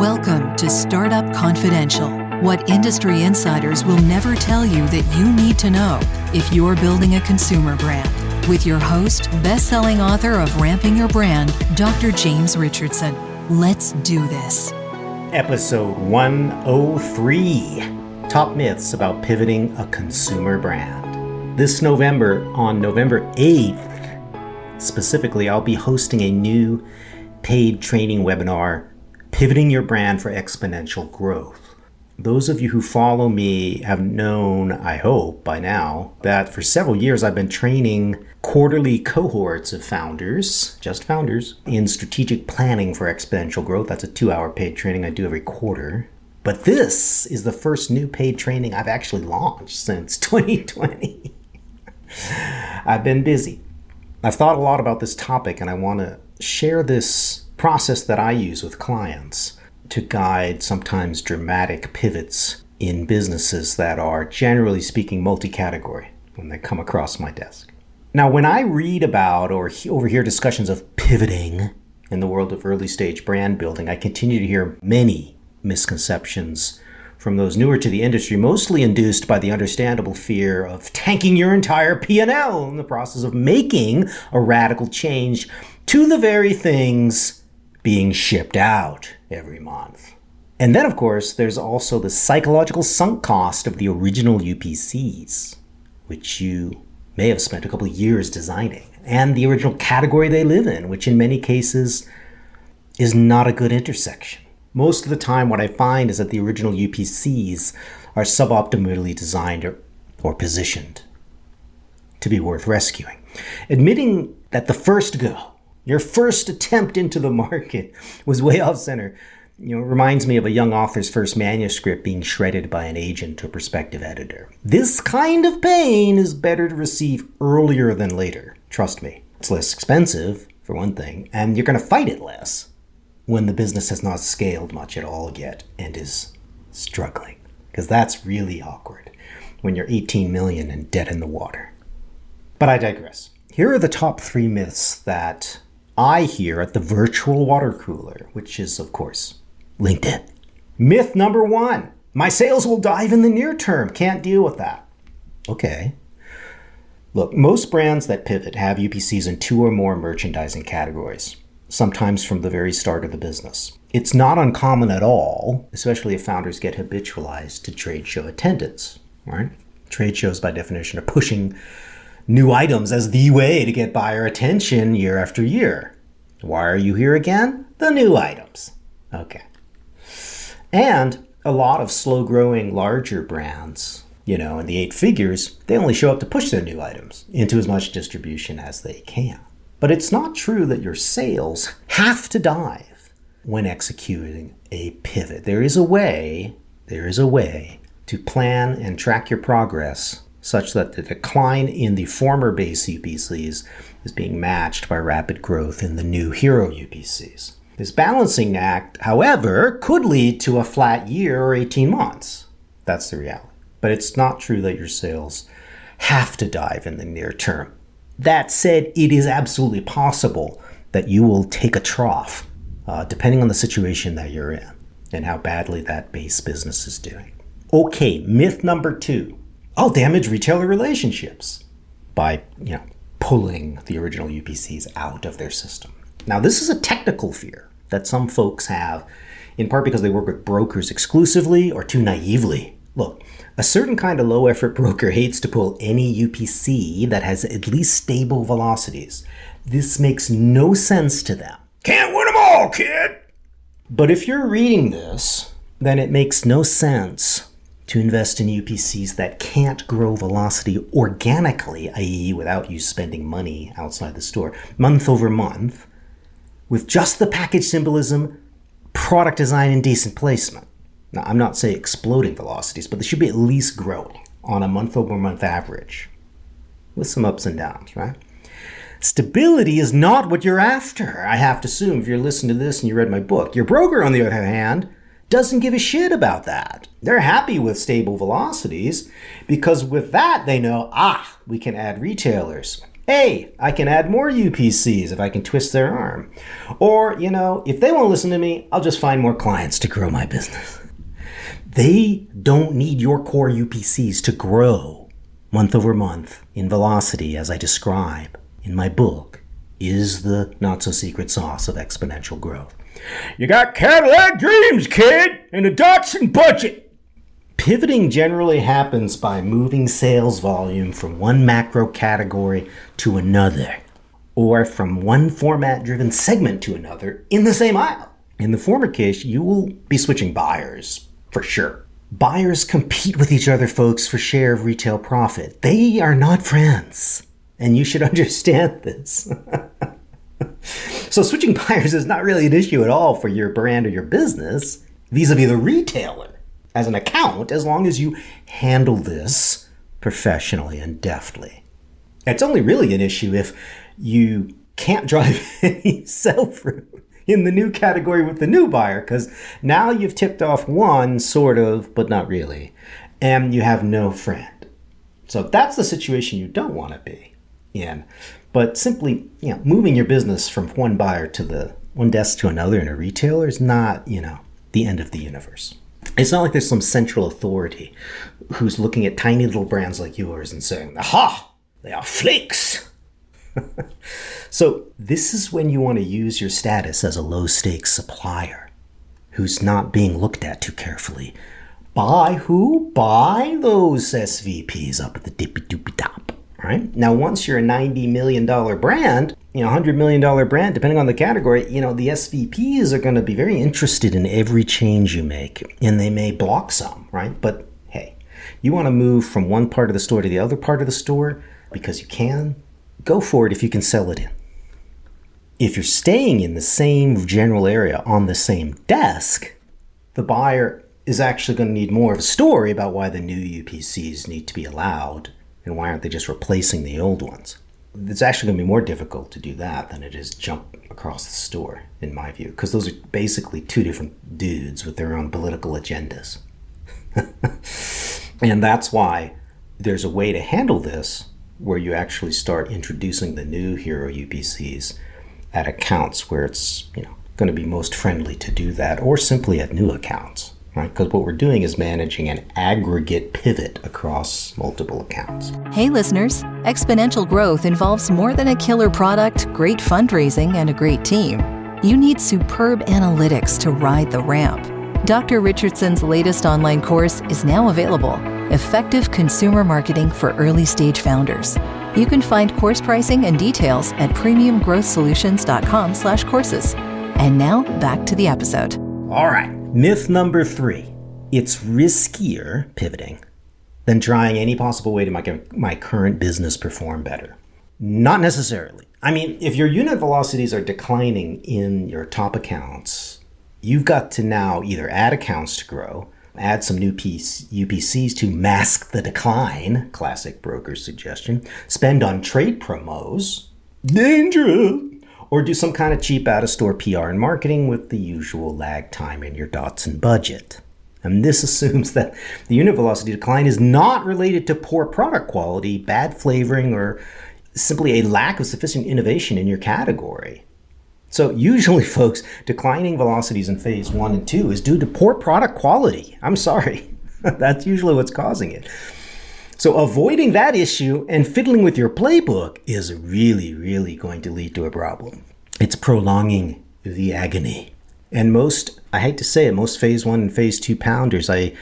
Welcome to Startup Confidential, what industry insiders will never tell you that you need to know if you're building a consumer brand. With your host, best-selling author of Ramping Your Brand, Dr. James Richardson. Let's do this. Episode 103, Top Myths About Pivoting a Consumer Brand. This November, on November 8th, specifically, I'll be hosting a new paid training webinar, Pivoting Your Brand for Exponential Growth. Those of you who follow me have known, I hope by now, that for several years I've been training quarterly cohorts of founders, just founders, in strategic planning for exponential growth. That's a 2-hour paid training I do every quarter. But this is the first new paid training I've actually launched since 2020. I've been busy. I've thought a lot about this topic, and I want to share this process that I use with clients to guide sometimes dramatic pivots in businesses that are, generally speaking, multi-category when they come across my desk. Now, when I read about or overhear discussions of pivoting in the world of early stage brand building, I continue to hear many misconceptions from those newer to the industry, mostly induced by the understandable fear of tanking your entire P&L in the process of making a radical change to the very things being shipped out every month. And then, of course, there's also the psychological sunk cost of the original UPCs, which you may have spent a couple of years designing, and the original category they live in, which in many cases is not a good intersection. Most of the time, what I find is that the original UPCs are suboptimally designed or positioned to be worth rescuing. Admitting that the first go, your first attempt into the market, was way off center, reminds me of a young author's first manuscript being shredded by an agent or prospective editor. This kind of pain is better to receive earlier than later. Trust me. It's less expensive, for one thing, and you're going to fight it less when the business has not scaled much at all yet and is struggling. Because that's really awkward when you're 18 million and dead in the water. But I digress. Here are the top 3 myths that I hear at the virtual water cooler, which is, of course, LinkedIn. Myth number 1, my sales will dive in the near term. Can't deal with that. Okay. Look, most brands that pivot have UPCs in 2 or more merchandising categories, sometimes from the very start of the business. It's not uncommon at all, especially if founders get habitualized to trade show attendance, right? Trade shows, by definition, are pushing new items as the way to get buyer attention year after year. Why are you here again? The new items. Okay. And a lot of slow-growing larger brands, in the 8 figures, they only show up to push their new items into as much distribution as they can. But it's not true that your sales have to dive when executing a pivot. There is a way to plan and track your progress such that the decline in the former base UPCs is being matched by rapid growth in the new hero UPCs. This balancing act, however, could lead to a flat year or 18 months. That's the reality. But it's not true that your sales have to dive in the near term. That said, it is absolutely possible that you will take a trough, depending on the situation that you're in and how badly that base business is doing. Okay, myth number 2. I'll damage retailer relationships by, pulling the original UPCs out of their system. Now, this is a technical fear that some folks have, in part because they work with brokers exclusively or too naively. Look, a certain kind of low-effort broker hates to pull any UPC that has at least stable velocities. This makes no sense to them. Can't win them all, kid! But if you're reading this, then it makes no sense to invest in UPCs that can't grow velocity organically, i.e. without you spending money outside the store, month over month, with just the package symbolism, product design, and decent placement. Now, I'm not saying exploding velocities, but they should be at least growing on a month-over-month average, with some ups and downs, right? Stability is not what you're after, I have to assume, if you're listening to this and you read my book. Your broker, on the other hand, doesn't give a shit about that. They're happy with stable velocities because with that, they know, we can add retailers. Hey, I can add more UPCs if I can twist their arm. Or, if they won't listen to me, I'll just find more clients to grow my business. They don't need your core UPCs to grow month over month in velocity, as I describe in my book, is the not-so-secret sauce of exponential growth. You got Cadillac dreams, kid, and a Datsun budget. Pivoting generally happens by moving sales volume from one macro category to another, or from one format-driven segment to another in the same aisle. In the former case, you will be switching buyers, for sure. Buyers compete with each other, folks, for share of retail profit. They are not friends, and you should understand this. So switching buyers is not really an issue at all for your brand or your business vis-a-vis the retailer as an account, as long as you handle this professionally and deftly. It's only really an issue if you can't drive any sell-through in the new category with the new buyer, because now you've tipped off one, sort of, but not really, and you have no friend. So that's the situation you don't want to be in. But simply, moving your business from one buyer to one desk to another in a retailer is not, the end of the universe. It's not like there's some central authority who's looking at tiny little brands like yours and saying, aha, they are flakes. So this is when you want to use your status as a low-stakes supplier who's not being looked at too carefully. By who? By those SVPs up at the dippy-doopy top. Right? Now, once you're a $90 million brand, $100 million brand, depending on the category, the SVPs are going to be very interested in every change you make, and they may block some, right? But hey, you want to move from one part of the store to the other part of the store because you can, go for it if you can sell it in. If you're staying in the same general area on the same desk, the buyer is actually going to need more of a story about why the new UPCs need to be allowed. And why aren't they just replacing the old ones? It's actually going to be more difficult to do that than it is jump across the store, in my view, because those are basically two different dudes with their own political agendas. And that's why there's a way to handle this where you actually start introducing the new hero UPCs at accounts where it's going to be most friendly to do that, or simply at new accounts. Right? Because what we're doing is managing an aggregate pivot across multiple accounts. Hey listeners, exponential growth involves more than a killer product, great fundraising, and a great team. You need superb analytics to ride the ramp. Dr. Richardson's latest online course is now available, Effective Consumer Marketing for Early Stage Founders. You can find course pricing and details at premiumgrowthsolutions.com/courses. And now back to the episode. All right. Myth number 3, it's riskier pivoting than trying any possible way to make my current business perform better. Not necessarily. I mean, if your unit velocities are declining in your top accounts, you've got to now either add accounts to grow, add some new UPCs to mask the decline, classic broker suggestion, spend on trade promos, dangerous, or do some kind of cheap out-of-store PR and marketing with the usual lag time in your Datsun budget. And this assumes that the unit velocity decline is not related to poor product quality, bad flavoring, or simply a lack of sufficient innovation in your category. So usually, folks, declining velocities in phase 1 and 2 is due to poor product quality. I'm sorry. That's usually what's causing it. So avoiding that issue and fiddling with your playbook is really, really going to lead to a problem. It's prolonging the agony. And I hate to say it, most phase 1 and phase 2 pounders I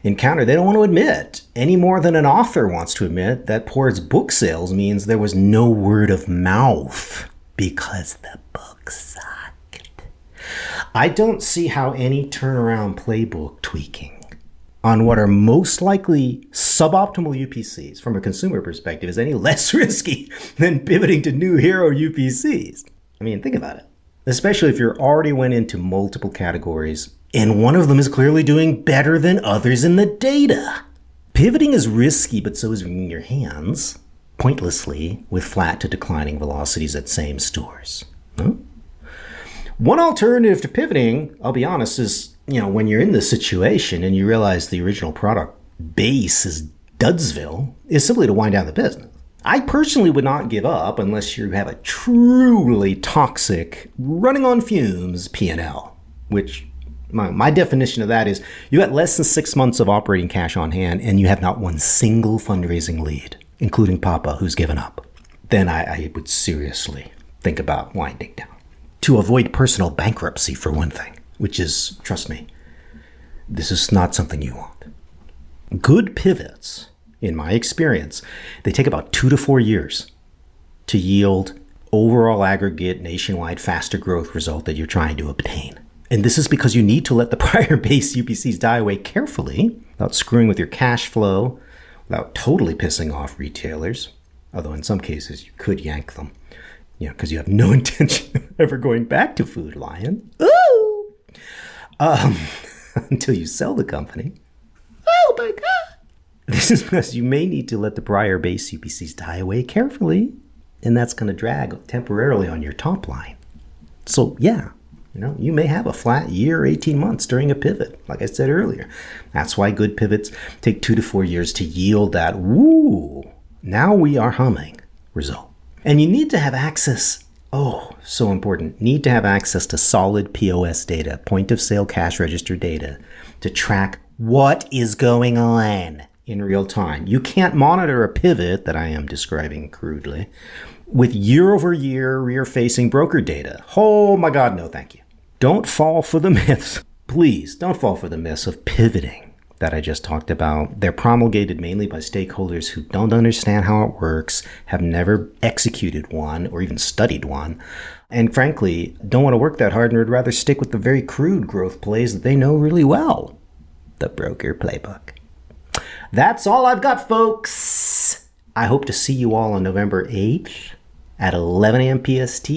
encounter, they don't want to admit, any more than an author wants to admit, that poor book sales means there was no word of mouth because the book sucked. I don't see how any turnaround playbook tweaking on what are most likely suboptimal UPCs from a consumer perspective is any less risky than pivoting to new hero UPCs. I mean, think about it. Especially if you're already went into multiple categories and one of them is clearly doing better than others in the data. Pivoting is risky, but so is wringing your hands pointlessly with flat to declining velocities at same stores. Huh? One alternative to pivoting, I'll be honest, is when you're in this situation and you realize the original product base is Dudsville, is simply to wind down the business. I personally would not give up unless you have a truly toxic, running on fumes P&L, which my definition of that is you got less than 6 months of operating cash on hand and you have not one single fundraising lead, including Papa, who's given up. Then I would seriously think about winding down. To avoid personal bankruptcy, for one thing, which is, trust me, this is not something you want. Good pivots, in my experience, they take about 2 to 4 years to yield overall aggregate nationwide faster growth result that you're trying to obtain. And this is because you need to let the prior base UPCs die away carefully without screwing with your cash flow, without totally pissing off retailers, although in some cases you could yank them, because you have no intention of ever going back to Food Lion. Ooh! Until you sell the company. Oh my God! This is because you may need to let the prior base UPCs die away carefully, and that's going to drag temporarily on your top line. So yeah, you may have a flat year, 18 months during a pivot, like I said earlier. That's why good pivots take 2 to 4 years to yield that, woo, now we are humming result. And you need to have access, so important, need to have access to solid POS data, point of sale cash register data, to track what is going on in real time. You can't monitor a pivot that I am describing crudely with year-over-year rear-facing broker data. Oh my God, no thank you. Don't fall for the myths. Please, don't fall for the myths of pivoting that I just talked about. They're promulgated mainly by stakeholders who don't understand how it works, have never executed one or even studied one, and frankly, don't want to work that hard and would rather stick with the very crude growth plays that they know really well. The broker playbook. That's all I've got, folks. I hope to see you all on November 8th at 11 a.m. PST.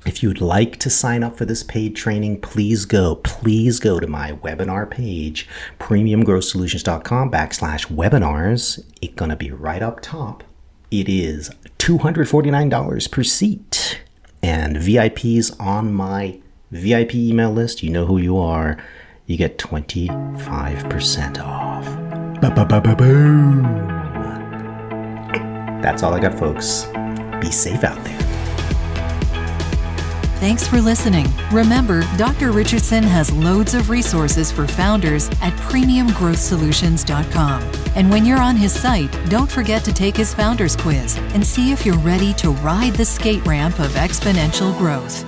If you would like to sign up for this paid training, please go to my webinar page, premiumgrowthsolutions.com/webinars. It's going to be right up top. It is $249 per seat. And VIPs on my VIP email list, you know who you are, you get 25% off. Ba-ba-ba-ba-boom. That's all I got, folks. Be safe out there. Thanks for listening. Remember, Dr. Richardson has loads of resources for founders at premiumgrowthsolutions.com. And when you're on his site, don't forget to take his founders quiz and see if you're ready to ride the skate ramp of exponential growth.